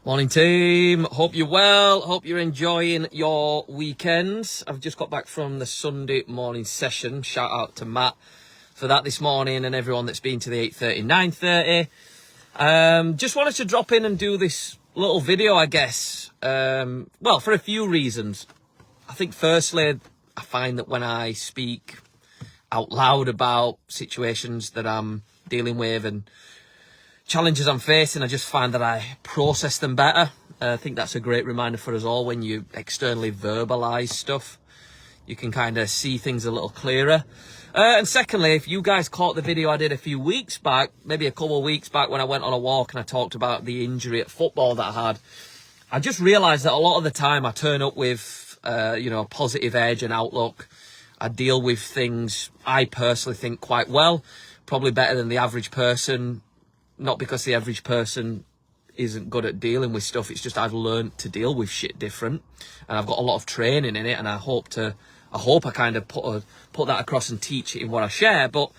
Morning team, hope you're well, hope you're enjoying your weekends. I've just got back from the Sunday morning session. Shout out to Matt for that this morning and everyone that's been to the 8:30, 9:30. Just wanted to drop in and do this little video, I guess. Well, for a few reasons. I think firstly, I find that when I speak out loud about situations that I'm dealing with and challenges I'm facing, I just find that I process them better. I think that's a great reminder for us all. When you externally verbalize stuff, you can kind of see things a little clearer. And secondly, if you guys caught the video I did a few weeks back, maybe a couple of weeks back, when I went on a walk and I talked about the injury at football that I had, I just realized that a lot of the time I turn up with a positive edge and outlook. I deal with things, I personally think, quite well, probably better than the average person. Not because the average person isn't good at dealing with stuff, it's just I've learned to deal with shit different, and I've got a lot of training in it, and I hope I kind of put that across and teach it in what I share. But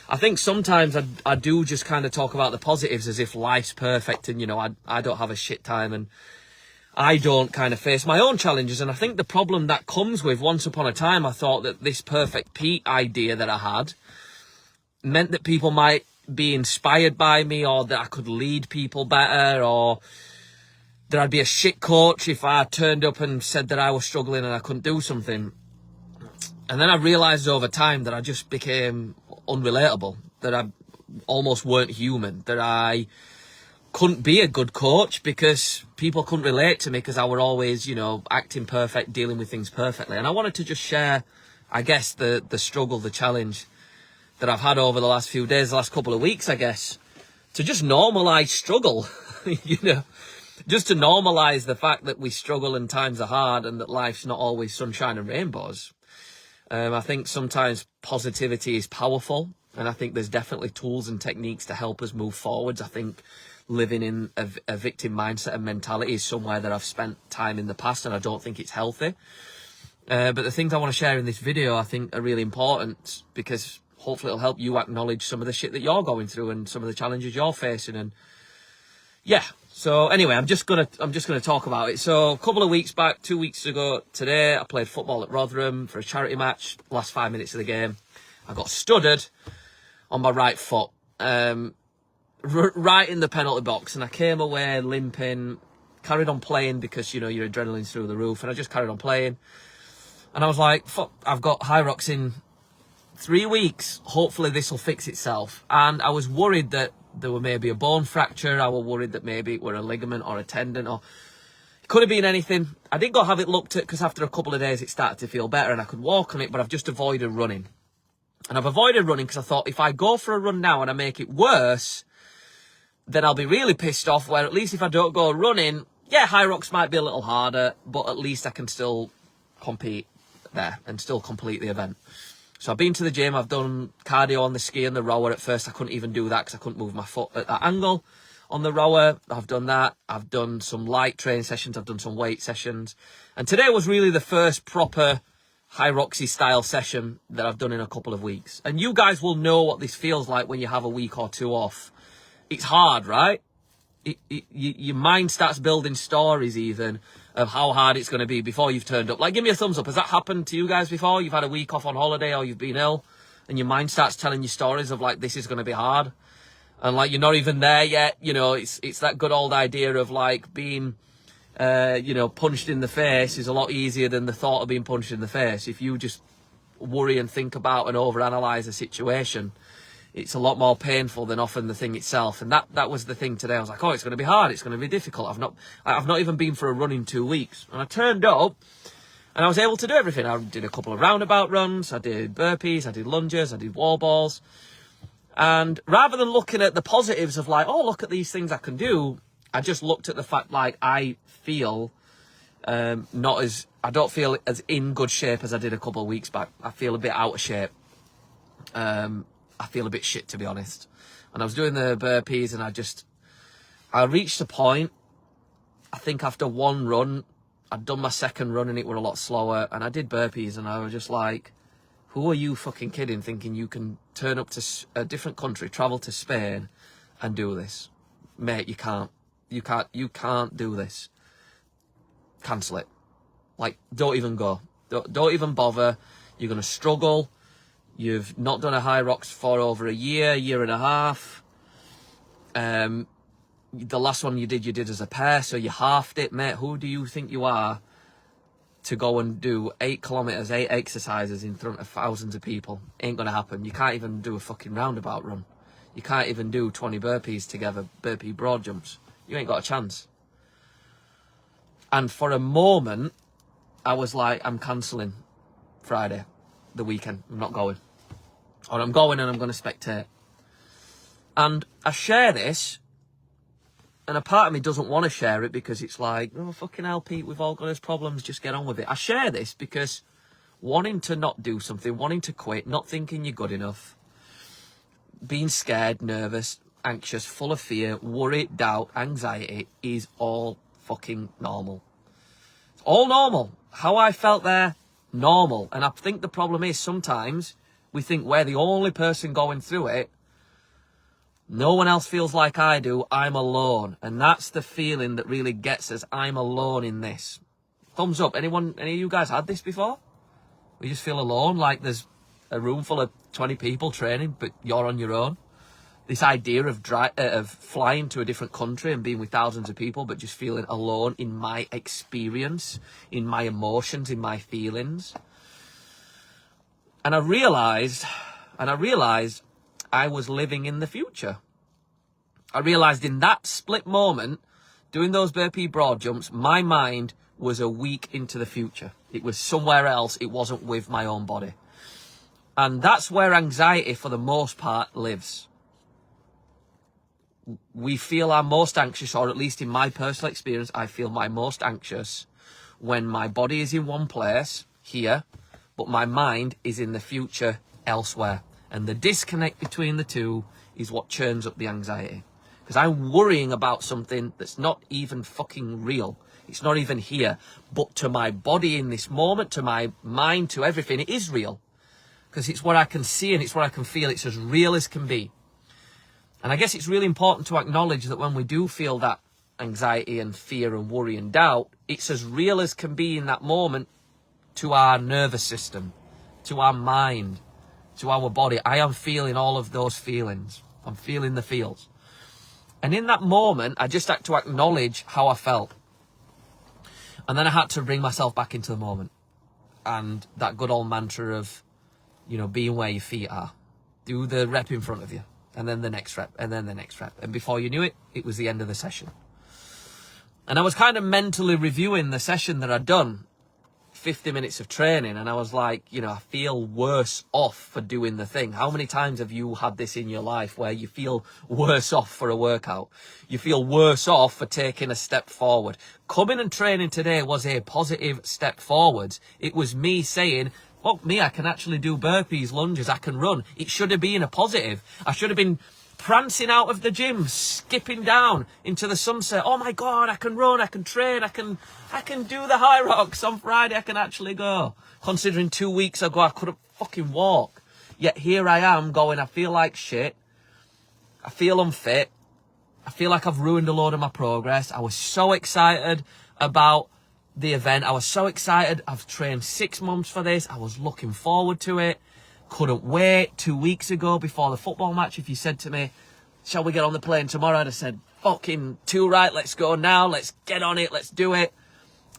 I think sometimes I do just kind of talk about the positives as if life's perfect and I don't have a shit time and I don't kind of face my own challenges. And I think the problem that comes with, once upon a time I thought that this perfect Pete idea that I had meant that people might be inspired by me, or that I could lead people better, or that I'd be a shit coach if I turned up and said that I was struggling and I couldn't do something. And then I realised over time that I just became unrelatable, that I almost weren't human, that I couldn't be a good coach because people couldn't relate to me because I were always, acting perfect, dealing with things perfectly. And I wanted to just share, I guess, the struggle, the challenge that I've had over the last few days, the last couple of weeks, I guess, to just normalise struggle, just to normalise the fact that we struggle and times are hard and that life's not always sunshine and rainbows. I think sometimes positivity is powerful, and I think there's definitely tools and techniques to help us move forwards. I think living in a victim mindset and mentality is somewhere that I've spent time in the past, and I don't think it's healthy. But the things I want to share in this video, I think, are really important, because hopefully it'll help you acknowledge some of the shit that you're going through and some of the challenges you're facing. And yeah, so anyway, I'm just gonna talk about it. So a couple of weeks back, 2 weeks ago today, I played football at Rotherham for a charity match. Last 5 minutes of the game, I got studded on my right foot, right in the penalty box, and I came away limping. Carried on playing because your adrenaline's through the roof, and I just carried on playing. And I was like, fuck, I've got Hyrox in 3 weeks, hopefully this will fix itself. And I was worried that there were maybe a bone fracture. I was worried that maybe it were a ligament or a tendon, or it could have been anything. I didn't go have it looked at because after a couple of days it started to feel better and I could walk on it, but I've just avoided running. And I've avoided running because I thought if I go for a run now and I make it worse, then I'll be really pissed off, where at least if I don't go running, yeah, Hyrox might be a little harder, but at least I can still compete there and still complete the event. So I've been to the gym, I've done cardio on the ski and the rower. At first I couldn't even do that because I couldn't move my foot at that angle on the rower. I've done that. I've done some light training sessions, I've done some weight sessions. And today was really the first proper Hyroxy style session that I've done in a couple of weeks. And you guys will know what this feels like when you have a week or two off. It's hard, right? Your mind starts building stories even of how hard it's going to be before you've turned up. Like, give me a thumbs up. Has that happened to you guys before? You've had a week off on holiday or you've been ill and your mind starts telling you stories of like, this is going to be hard. And like, you're not even there yet. It's that good old idea of like being, punched in the face is a lot easier than the thought of being punched in the face. If you just worry and think about and overanalyze a situation, it's a lot more painful than often the thing itself. And that was the thing today. I was like, oh, it's going to be hard. It's going to be difficult. I've not even been for a run in 2 weeks. And I turned up and I was able to do everything. I did a couple of roundabout runs. I did burpees. I did lunges. I did wall balls. And rather than looking at the positives of like, oh, look at these things I can do, I just looked at the fact like I feel I don't feel as in good shape as I did a couple of weeks back. I feel a bit out of shape. I feel a bit shit, to be honest. And I was doing the burpees and I reached a point, I think after one run, I'd done my second run and it were a lot slower, and I did burpees and I was just like, who are you fucking kidding, thinking you can turn up to a different country, travel to Spain and do this? Mate, you can't. You can't do this. Cancel it. Like, don't even go. Don't even bother. You're going to struggle. You've not done a Hyrox for over a year and a half. The last one you did as a pair, so you halved it, mate. Who do you think you are to go and do 8 kilometers, 8 exercises in front of thousands of people? Ain't going to happen. You can't even do a fucking roundabout run. You can't even do 20 burpees together, burpee broad jumps. You ain't got a chance. And for a moment, I was like, I'm cancelling Friday, the weekend. I'm not going. Or I'm going and I'm going to spectate. And I share this, and a part of me doesn't want to share it because it's like, oh, fucking hell, Pete, we've all got those problems, just get on with it. I share this because wanting to not do something, wanting to quit, not thinking you're good enough, being scared, nervous, anxious, full of fear, worry, doubt, anxiety is all fucking normal. It's all normal. How I felt there, normal. And I think the problem is sometimes we think we're the only person going through it. No one else feels like I do. I'm alone. And that's the feeling that really gets us. I'm alone in this. Thumbs up. Any of you guys had this before? We just feel alone, like there's a room full of 20 people training, but you're on your own. This idea of flying to a different country and being with thousands of people, but just feeling alone in my experience, in my emotions, in my feelings. And I realised I was living in the future. I realised in that split moment, doing those burpee broad jumps, my mind was a week into the future. It was somewhere else. It wasn't with my own body. And that's where anxiety, for the most part, lives. We feel our most anxious, or at least in my personal experience, I feel my most anxious when my body is in one place, here, but my mind is in the future, elsewhere. And the disconnect between the two is what churns up the anxiety. Because I'm worrying about something that's not even fucking real. It's not even here. But to my body in this moment, to my mind, to everything, it is real. Because it's what I can see and it's what I can feel. It's as real as can be. And I guess it's really important to acknowledge that when we do feel that anxiety and fear and worry and doubt, it's as real as can be in that moment to our nervous system, to our mind, to our body. I am feeling all of those feelings. I'm feeling the feels. And in that moment, I just had to acknowledge how I felt. And then I had to bring myself back into the moment. And that good old mantra of, you know, being where your feet are. Do the rep in front of you. And then the next rep. And then the next rep. And before you knew it, it was the end of the session. And I was kind of mentally reviewing the session that I'd done. 50 minutes of training, and I was like, you know, I feel worse off for doing the thing. How many times have you had this in your life where you feel worse off for a workout? You feel worse off for taking a step forward. Coming and training today was a positive step forwards. It was me saying, fuck me, I can actually do burpees, lunges, I can run. It should have been a positive. I should have been prancing out of the gym, skipping down into the sunset. Oh my God, I can run, I can train, I can do the Hyrox on Friday, I can actually go. Considering 2 weeks ago, I couldn't fucking walk. Yet here I am going, I feel like shit. I feel unfit. I feel like I've ruined a load of my progress. I was so excited about the event. I was so excited. I've trained 6 months for this. I was looking forward to it. Couldn't wait. 2 weeks ago before the football match, if you said to me, shall we get on the plane tomorrow? I'd have said, fucking too right, let's go now, let's get on it, let's do it.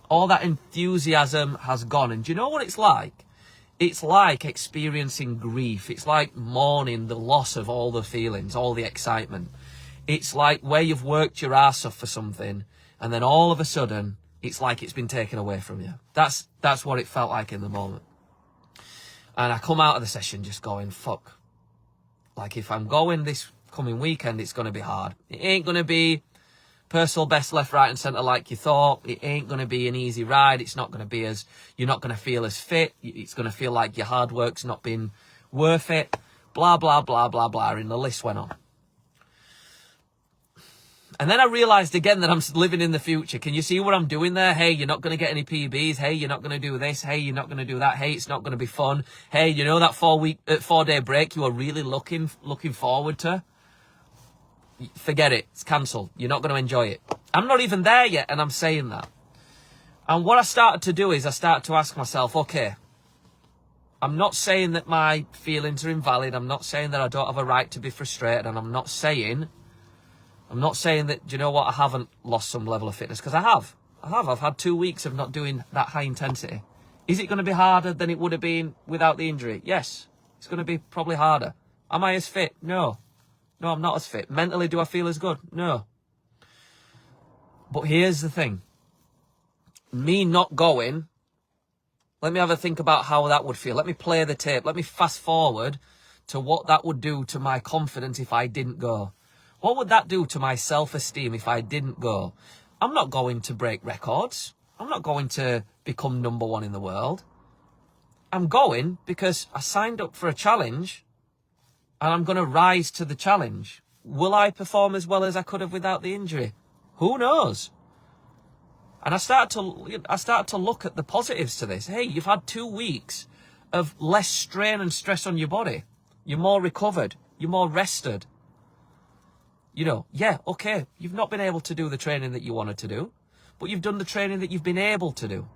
All that enthusiasm has gone. And do you know what it's like? It's like experiencing grief. It's like mourning the loss of all the feelings, all the excitement. It's like where you've worked your ass off for something, and then all of a sudden, it's like it's been taken away from you. That's what it felt like in the moment. And I come out of the session just going, fuck. Like, if I'm going this coming weekend, it's going to be hard. It ain't going to be personal best left, right and centre like you thought. It ain't going to be an easy ride. It's not going to be you're not going to feel as fit. It's going to feel like your hard work's not been worth it. Blah, blah, blah, blah, blah. And the list went on. And then I realised again that I'm living in the future. Can you see what I'm doing there? Hey, you're not going to get any PBs. Hey, you're not going to do this. Hey, you're not going to do that. Hey, it's not going to be fun. Hey, you know that 4-day break you were really looking forward to? Forget it. It's cancelled. You're not going to enjoy it. I'm not even there yet, and I'm saying that. And what I started to do is I started to ask myself, okay, I'm not saying that my feelings are invalid. I'm not saying that I don't have a right to be frustrated. And I'm not saying that, do you know what, I haven't lost some level of fitness, because I have. I've had 2 weeks of not doing that high intensity. Is it going to be harder than it would have been without the injury? Yes. It's going to be probably harder. Am I as fit? No. No, I'm not as fit. Mentally, do I feel as good? No. But here's the thing. Me not going, let me have a think about how that would feel. Let me play the tape. Let me fast forward to what that would do to my confidence if I didn't go. What would that do to my self-esteem if I didn't go? I'm not going to break records. I'm not going to become #1 in the world. I'm going because I signed up for a challenge and I'm going to rise to the challenge. Will I perform as well as I could have without the injury? Who knows? And I started to look at the positives to this. Hey, you've had 2 weeks of less strain and stress on your body. You're more recovered. You're more rested. You know, yeah, okay, you've not been able to do the training that you wanted to do, but you've done the training that you've been able to do.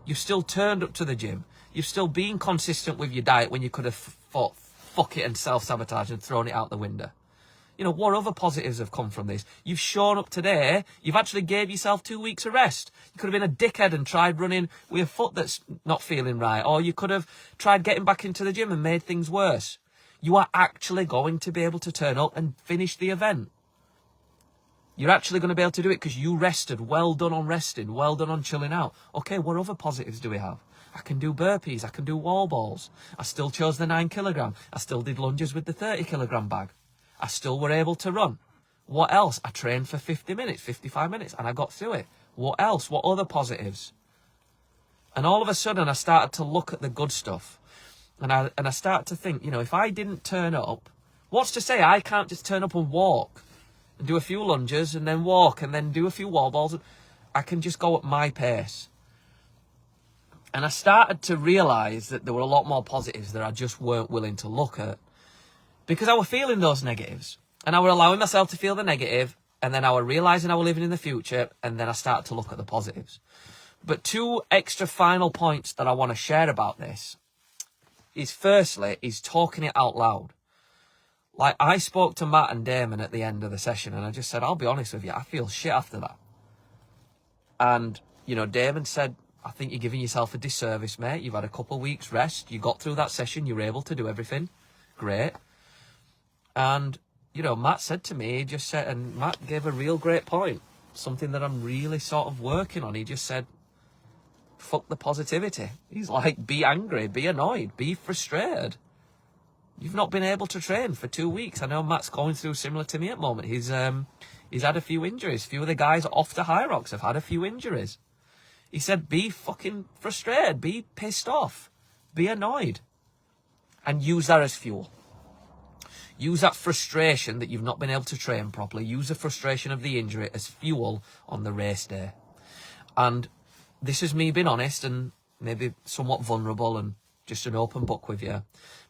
You've still turned up to the gym. You've still been consistent with your diet when you could have thought, fuck it, and self-sabotage and thrown it out the window. You know, what other positives have come from this? You've shown up today. You've actually gave yourself 2 weeks of rest. You could have been a dickhead and tried running with a foot that's not feeling right. Or you could have tried getting back into the gym and made things worse. You are actually going to be able to turn up and finish the event. You're actually going to be able to do it because you rested. Well done on resting. Well done on chilling out. Okay, what other positives do we have? I can do burpees. I can do wall balls. I still chose the 9 kilogram. I still did lunges with the 30 kilogram bag. I still were able to run. What else? I trained for 50 minutes, 55 minutes, and I got through it. What else? What other positives? And all of a sudden, I started to look at the good stuff. And I started to think, you know, if I didn't turn up, what's to say I can't just turn up and walk and do a few lunges and then walk and then do a few wall balls? I can just go at my pace. And I started to realise that there were a lot more positives that I just weren't willing to look at. Because I was feeling those negatives. And I was allowing myself to feel the negative. And then I was realising I was living in the future. And then I started to look at the positives. But 2 extra final points that I want to share about this is, firstly, is talking it out loud. Like, I spoke to Matt and Damon at the end of the session. And I just said, I'll be honest with you, I feel shit after that. And, you know, Damon said, I think you're giving yourself a disservice, mate. You've had a couple of weeks rest. You got through that session. You were able to do everything. Great. And, you know, Matt said to me, he just said, and Matt gave a real great point, something that I'm really sort of working on. He just said, fuck the positivity. He's like, be angry, be annoyed, be frustrated. You've not been able to train for 2 weeks. I know Matt's going through similar to me at the moment. He's had a few injuries. A few of the guys off the Hyrox have had a few injuries. He said, be fucking frustrated, be pissed off, be annoyed, and use that as fuel. Use that frustration that you've not been able to train properly. Use the frustration of the injury as fuel on the race day. And this is me being honest and maybe somewhat vulnerable and just an open book with you.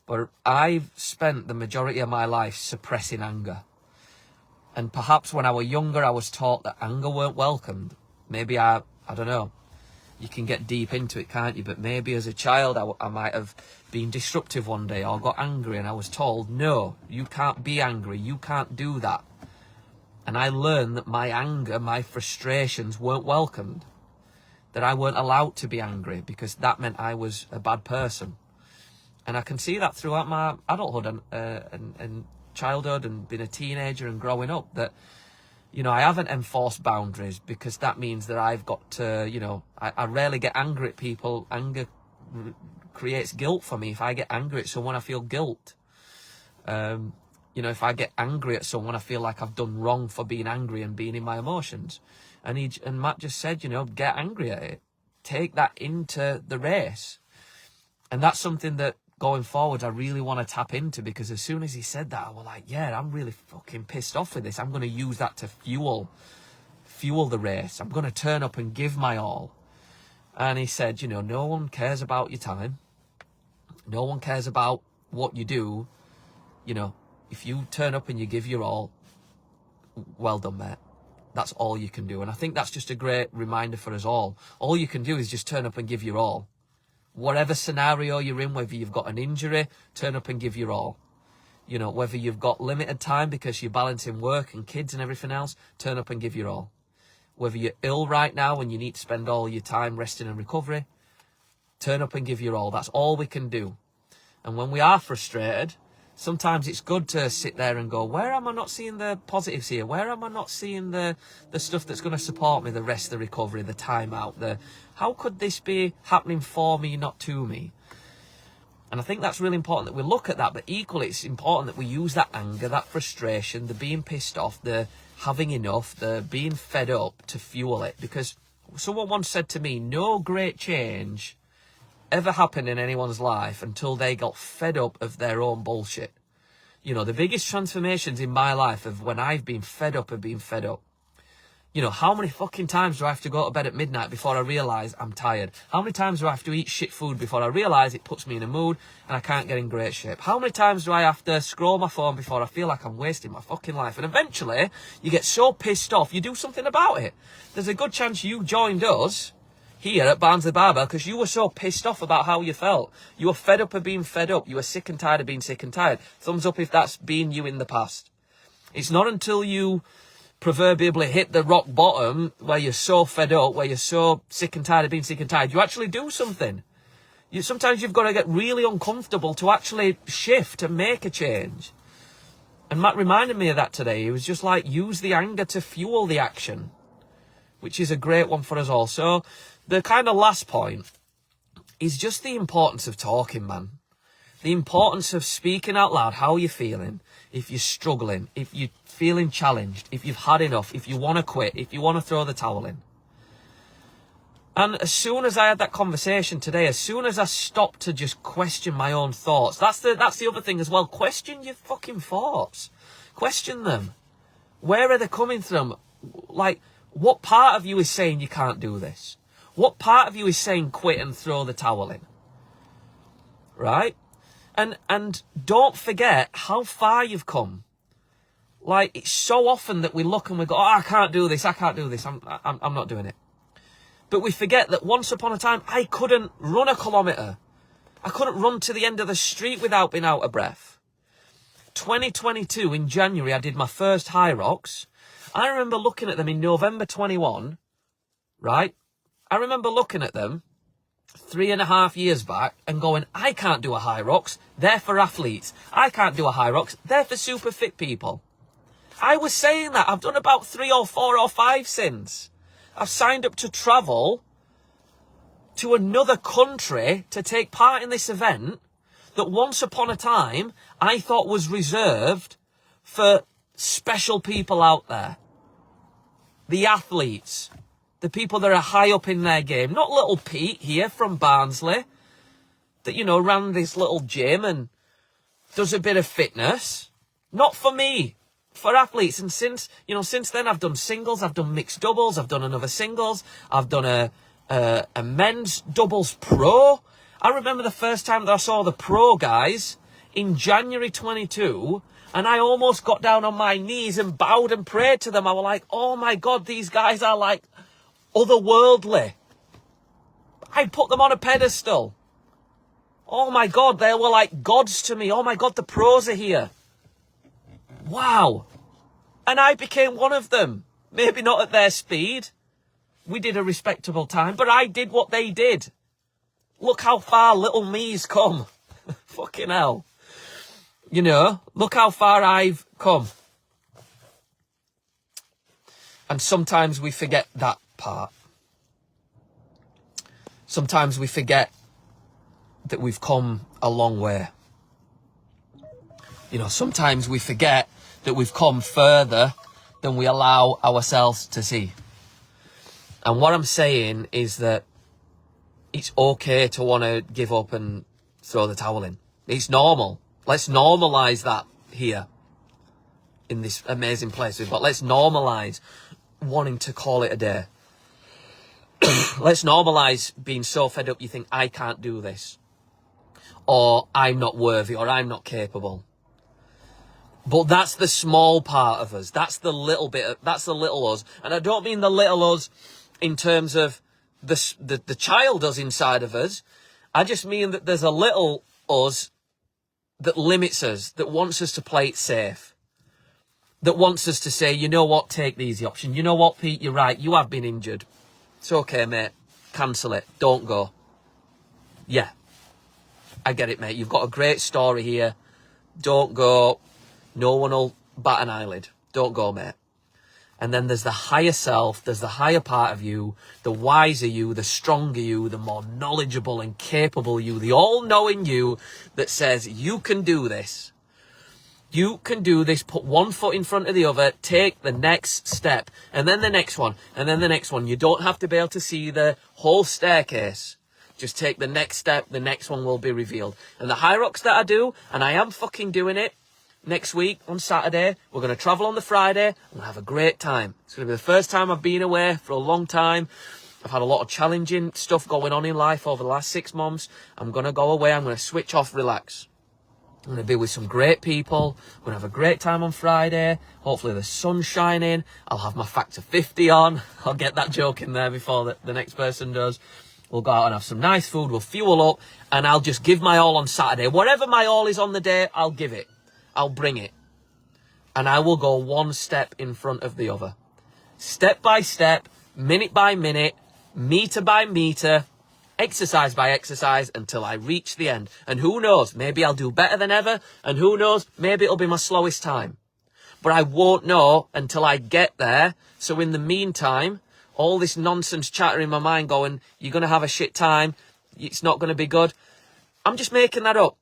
But I've spent the majority of my life suppressing anger. And perhaps when I was younger, I was taught that anger weren't welcomed. Maybe I don't know. You can get deep into it, can't you? But maybe as a child, I might have been disruptive one day or got angry and I was told, no, you can't be angry. You can't do that. And I learned that my anger, my frustrations weren't welcomed. That I weren't allowed to be angry because that meant I was a bad person. And I can see that throughout my adulthood and childhood and being a teenager and growing up, that, you know, I haven't enforced boundaries because that means that I've got to, you know, I rarely get angry at people. Anger creates guilt for me. If I get angry at someone, I feel guilt. You know, if I get angry at someone, I feel like I've done wrong for being angry and being in my emotions. And Matt just said, you know, get angry at it. Take that into the race. And that's something that going forward I really want to tap into, because as soon as he said that, I was like, yeah, I'm really fucking pissed off with this. I'm going to use that to fuel the race. I'm going to turn up and give my all. And he said, you know, no one cares about your time. No one cares about what you do. You know, if you turn up and you give your all, well done, mate. that's all you can do. And I think that's just a great reminder for us all. All you can do is just turn up and give your all. Whatever scenario you're in, whether you've got an injury, turn up and give your all. You know, whether you've got limited time because you're balancing work and kids and everything else, turn up and give your all. Whether you're ill right now and you need to spend all your time resting and recovery, turn up and give your all. That's all we can do. And when we are frustrated, sometimes it's good to sit there and go, where am I not seeing the positives here? Where am I not seeing the stuff that's going to support me, the rest, the recovery, the time out, how could this be happening for me, not to me? And I think that's really important that we look at that, but equally it's important that we use that anger, that frustration, the being pissed off, the having enough, the being fed up to fuel it. Because someone once said to me, no great change ever happened in anyone's life until they got fed up of their own bullshit. You know, the biggest transformations in my life of when I've been fed up of being fed up. You know, how many fucking times do I have to go to bed at midnight before I realise I'm tired? How many times do I have to eat shit food before I realise it puts me in a mood and I can't get in great shape? How many times do I have to scroll my phone before I feel like I'm wasting my fucking life? And eventually, you get so pissed off, you do something about it. There's a good chance you joined us here at Barnsley Barbell because you were so pissed off about how you felt. You were fed up of being fed up. You were sick and tired of being sick and tired. Thumbs up if that's been you in the past. It's not until you proverbially hit the rock bottom where you're so fed up, where you're so sick and tired of being sick and tired, you actually do something. Sometimes you've got to get really uncomfortable to actually shift and make a change. And Matt reminded me of that today. He was just like, use the anger to fuel the action, which is a great one for us all. So the kind of last point is just the importance of talking, man. The importance of speaking out loud how you're feeling, if you're struggling, if you're feeling challenged, if you've had enough, if you want to quit, if you want to throw the towel in. And as soon as I had that conversation today, as soon as I stopped to just question my own thoughts, that's the other thing as well. Question your fucking thoughts. Question them. Where are they coming from? Like, what part of you is saying you can't do this? What part of you is saying quit and throw the towel in? Right? And don't forget how far you've come. Like, it's so often that we look and we go, oh, I can't do this, I'm not doing it. But we forget that once upon a time, I couldn't run a kilometre. I couldn't run to the end of the street without being out of breath. 2022, in January, I did my first Hyrox. I remember looking at them in November 21, right? I remember looking at them 3.5 years back and going, I can't do a Hyrox, they're for athletes. I can't do a Hyrox, they're for super fit people. I was saying that. I've done about 3 or 4 or 5 since. I've signed up to travel to another country to take part in this event that once upon a time I thought was reserved for special people out there. The athletes. The people that are high up in their game. Not little Pete here from Barnsley that, you know, ran this little gym and does a bit of fitness. Not for me. For athletes. And since then I've done singles, I've done mixed doubles, I've done another singles, I've done a men's doubles pro. I remember the first time that I saw the pro guys in January 22, and I almost got down on my knees and bowed and prayed to them. I was like, oh my God, these guys are like otherworldly. I put them on a pedestal. Oh my God, they were like gods to me. Oh my God, the pros are here. Wow. And I became one of them. Maybe not at their speed. We did a respectable time, but I did what they did. Look how far little me's come. Fucking hell. You know, look how far I've come. And sometimes we forget that part. Sometimes we forget that we've come a long way. You know, sometimes we forget that we've come further than we allow ourselves to see. And what I'm saying is that it's okay to want to give up and throw the towel in. It's normal. Let's normalise that here in this amazing place we've got. Let's normalise wanting to call it a day. Let's normalise being so fed up you think, I can't do this. Or I'm not worthy, or I'm not capable. But that's the small part of us. That's the little bit. That's the little us. And I don't mean the little us in terms of the child us inside of us. I just mean that there's a little us that limits us, that wants us to play it safe, that wants us to say, you know what, take the easy option. You know what, Pete, you're right. You have been injured. It's okay, mate. Cancel it. Don't go. Yeah, I get it, mate. You've got a great story here. Don't go. No one will bat an eyelid. Don't go, mate. And then there's the higher self, there's the higher part of you, the wiser you, the stronger you, the more knowledgeable and capable you, the all-knowing you that says, you can do this. You can do this. Put one foot in front of the other. Take the next step. And then the next one. And then the next one. You don't have to be able to see the whole staircase. Just take the next step. The next one will be revealed. And the Hyrox that I do, and I am fucking doing it, next week on Saturday, we're going to travel on the Friday. I'm going to have a great time. It's going to be the first time I've been away for a long time. I've had a lot of challenging stuff going on in life over the last 6 months. I'm going to go away. I'm going to switch off, relax. I'm going to be with some great people. We're going to have a great time on Friday. Hopefully the sun's shining. I'll have my Factor 50 on. I'll get that joke in there before the next person does. We'll go out and have some nice food. We'll fuel up. And I'll just give my all on Saturday. Whatever my all is on the day, I'll give it. I'll bring it. And I will go one step in front of the other. Step by step, minute by minute, meter by meter, exercise by exercise until I reach the end. And who knows, maybe I'll do better than ever. And who knows, maybe it'll be my slowest time. But I won't know until I get there. So in the meantime, all this nonsense chatter in my mind going, you're going to have a shit time. It's not going to be good. I'm just making that up.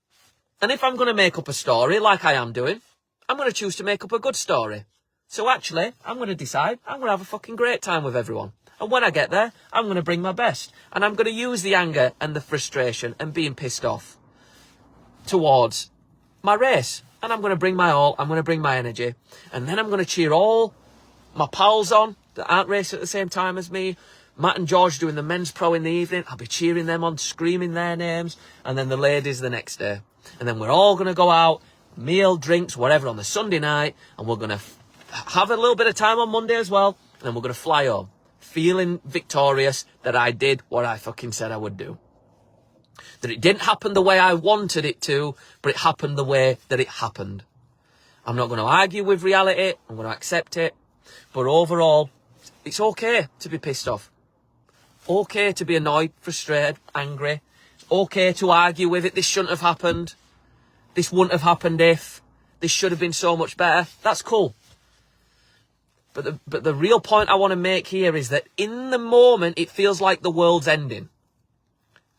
And if I'm going to make up a story like I am doing, I'm going to choose to make up a good story. So actually, I'm going to decide I'm going to have a fucking great time with everyone. And when I get there, I'm going to bring my best. And I'm going to use the anger and the frustration and being pissed off towards my race. And I'm going to bring my all. I'm going to bring my energy. And then I'm going to cheer all my pals on that aren't racing at the same time as me. Matt and George doing the men's pro in the evening. I'll be cheering them on, screaming their names. And then the ladies the next day. And then we're all going to go out, meal, drinks, whatever, on the Sunday night. And we're going to have a little bit of time on Monday as well. And then we're going to fly home, feeling victorious that I did what I fucking said I would do. That it didn't happen the way I wanted it to, but it happened the way that it happened. I'm not going to argue with reality. I'm going to accept it. But overall, it's okay to be pissed off. Okay to be annoyed, frustrated, angry. Okay to argue with it. This shouldn't have happened. This wouldn't have happened if. This should have been so much better. That's cool. But the real point I want to make here is that in the moment, it feels like the world's ending.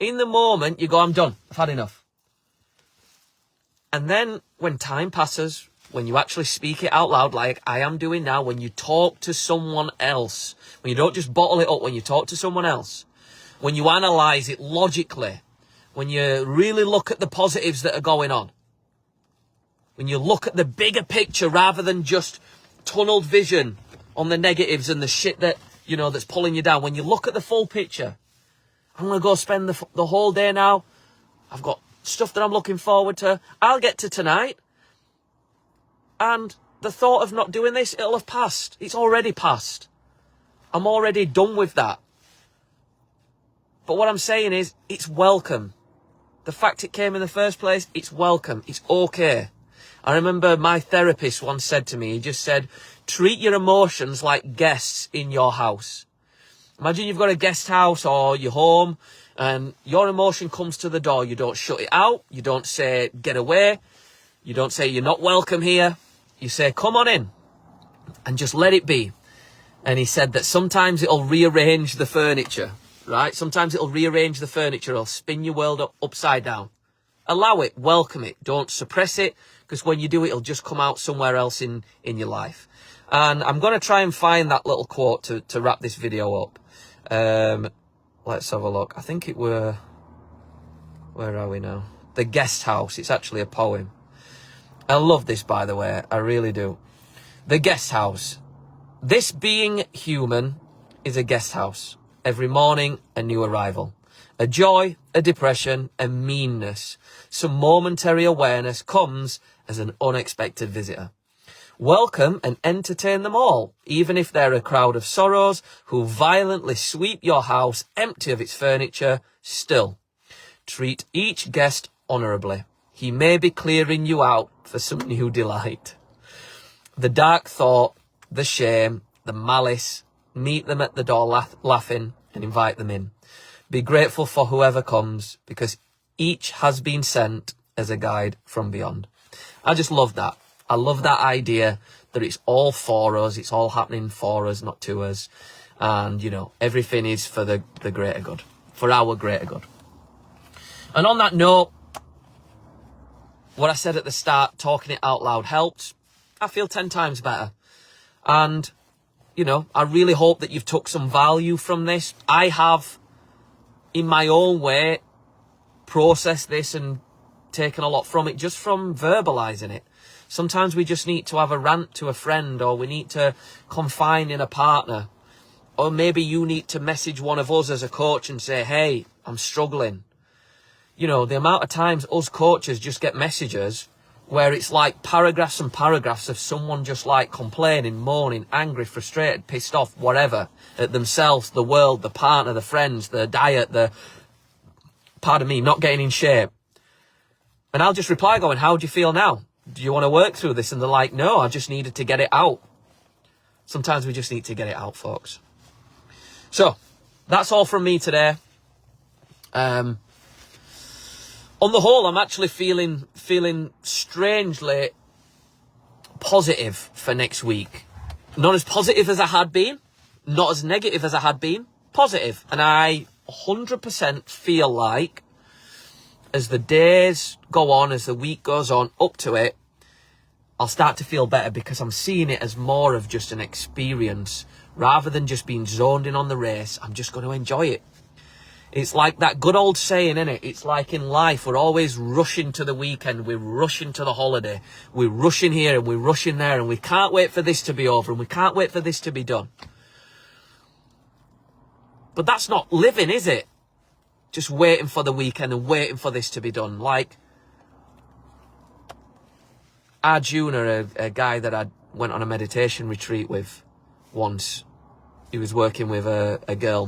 In the moment, you go, I'm done. I've had enough. And then when time passes, when you actually speak it out loud like I am doing now, when you talk to someone else, when you don't just bottle it up, when you talk to someone else, when you analyse it logically, when you really look at the positives that are going on, when you look at the bigger picture rather than just tunneled vision on the negatives and the shit that, you know, that's pulling you down. When you look at the full picture, I'm going to go spend the whole day now. I've got stuff that I'm looking forward to. I'll get to tonight. And the thought of not doing this, it'll have passed. It's already passed. I'm already done with that. But what I'm saying is, it's welcome. The fact it came in the first place, it's welcome. It's okay. I remember my therapist once said to me, he just said, treat your emotions like guests in your house. Imagine you've got a guest house or your home and your emotion comes to the door. You don't shut it out. You don't say, get away. You don't say, you're not welcome here. You say, come on in and just let it be. And he said that sometimes it'll rearrange the furniture, right? Sometimes it'll rearrange the furniture. It'll spin your world upside down. Allow it. Welcome it. Don't suppress it. Because when you do it, it'll just come out somewhere else in your life. And I'm going to try and find that little quote to wrap this video up. Let's have a look. I think it were... Where are we now? The Guest House. It's actually a poem. I love this, by the way. I really do. The Guest House. This being human is a guest house. Every morning, a new arrival. A joy, a depression, a meanness. Some momentary awareness comes as an unexpected visitor. Welcome and entertain them all, even if they're a crowd of sorrows who violently sweep your house empty of its furniture. Still, treat each guest honourably. He may be clearing you out for some new delight. The dark thought, the shame, the malice, meet them at the door laughing and invite them in. Be grateful for whoever comes, because each has been sent as a guide from beyond. I just love that. I love that idea that it's all for us. It's all happening for us, not to us. And, you know, everything is for the greater good, for our greater good. And on that note, what I said at the start, talking it out loud helped. I feel 10 times better. And, you know, I really hope that you've took some value from this. I have, in my own way, processed this and taken a lot from it just from verbalizing it. Sometimes we just need to have a rant to a friend, or we need to confide in a partner. Or maybe you need to message one of us as a coach and say, hey, I'm struggling. You know, the amount of times us coaches just get messages where it's like paragraphs and paragraphs of someone just like complaining, moaning, angry, frustrated, pissed off, whatever, at themselves, the world, the partner, the friends, the diet, not getting in shape. And I'll just reply going, how do you feel now? Do you want to work through this? And they're like, no, I just needed to get it out. Sometimes we just need to get it out, folks. So, that's all from me today. On the whole, I'm actually feeling strangely positive for next week. Not as positive as I had been, not as negative as I had been, positive. And I 100% feel like as the days go on, as the week goes on, up to it, I'll start to feel better, because I'm seeing it as more of just an experience. Rather than just being zoned in on the race, I'm just going to enjoy it. It's like that good old saying, innit? It's like in life, we're always rushing to the weekend, we're rushing to the holiday, we're rushing here and we're rushing there, and we can't wait for this to be over and we can't wait for this to be done. But that's not living, is it? Just waiting for the weekend and waiting for this to be done. Like, Arjuna, a guy that I went on a meditation retreat with once, he was working with a girl,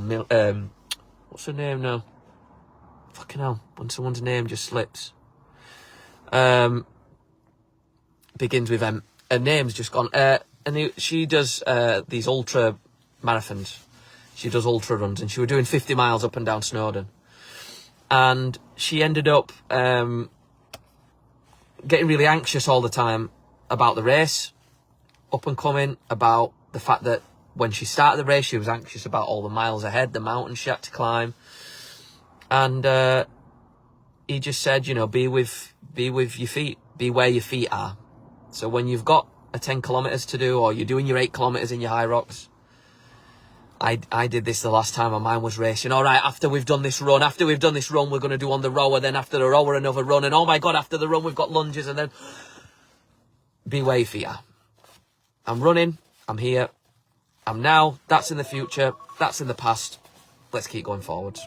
what's her name now? Fucking hell, when someone's name just slips. Begins with M. Her name's just gone. She does these ultra marathons. She does ultra runs, and she was doing 50 miles up and down Snowdon. And she ended up getting really anxious all the time about the race, up and coming, about the fact that when she started the race, she was anxious about all the miles ahead, the mountains she had to climb. And he just said, you know, be with your feet, be where your feet are. So when you've got a 10 kilometers to do, or you're doing your 8 kilometers in your Hyrox, I did this the last time, and mine was racing. All right, after we've done this run, we're going to do on the rower, then after the rower, another run, and oh my God, after the run, we've got lunges, and then be where your feet are. I'm running, I'm here, I'm now, that's in the future, that's in the past, let's keep going forwards.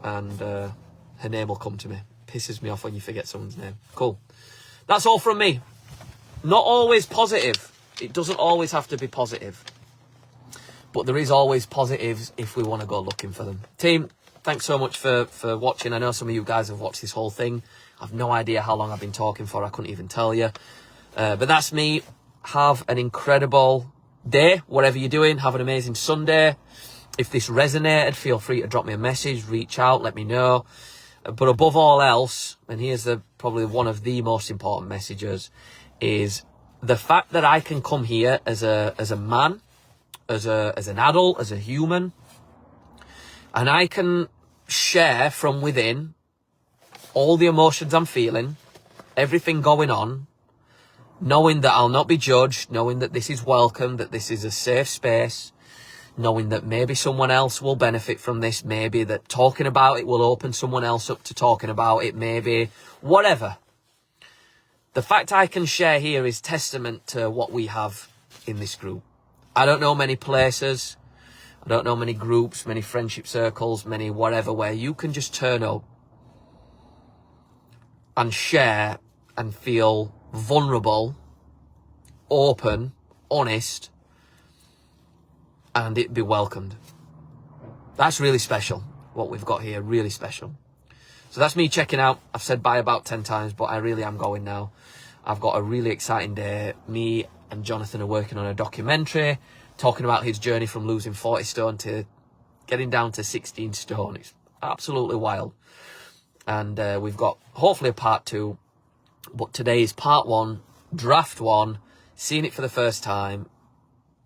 And her name will come to me. Pisses me off when you forget someone's name. Cool. That's all from me. Not always positive. It doesn't always have to be positive. But there is always positives if we want to go looking for them. Team, thanks so much for watching. I know some of you guys have watched this whole thing. I've no idea how long I've been talking for. I couldn't even tell you. But that's me. Have an incredible day, whatever you're doing. Have an amazing Sunday. If this resonated, feel free to drop me a message, reach out, let me know. But above all else, and here's probably one of the most important messages, is the fact that I can come here as a man, as an adult, as a human, and I can share from within all the emotions I'm feeling, everything going on, knowing that I'll not be judged, knowing that this is welcome, that this is a safe space, knowing that maybe someone else will benefit from this, maybe that talking about it will open someone else up to talking about it, maybe whatever. The fact I can share here is testament to what we have in this group. I don't know many places I don't know many groups, many friendship circles, many whatever, where you can just turn up and share and feel vulnerable, open, honest, and it be welcomed. That's really special, what we've got here, really special. So that's me checking out. I've said bye about 10 times, but I really am going now. I've got a really exciting day. Me and Jonathan are working on a documentary, talking about his journey from losing 40 stone to getting down to 16 stone. It's absolutely wild. And we've got hopefully a part 2, but today is part 1, draft 1, seeing it for the first time.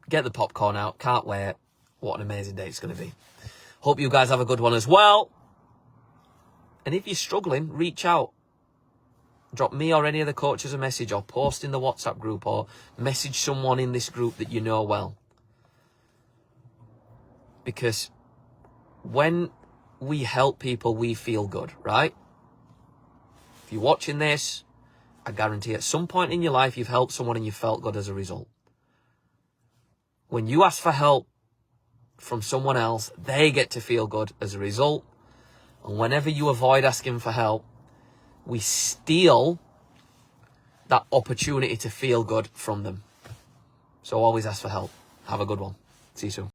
Get the popcorn out, can't wait. What an amazing day it's going to be. Hope you guys have a good one as well. And if you're struggling, reach out. Drop me or any of the coaches a message, or post in the WhatsApp group, or message someone in this group that you know well. Because when we help people, we feel good, right? If you're watching this, I guarantee at some point in your life you've helped someone and you felt good as a result. When you ask for help from someone else, they get to feel good as a result. And whenever you avoid asking for help, we steal that opportunity to feel good from them. So always ask for help. Have a good one. See you soon.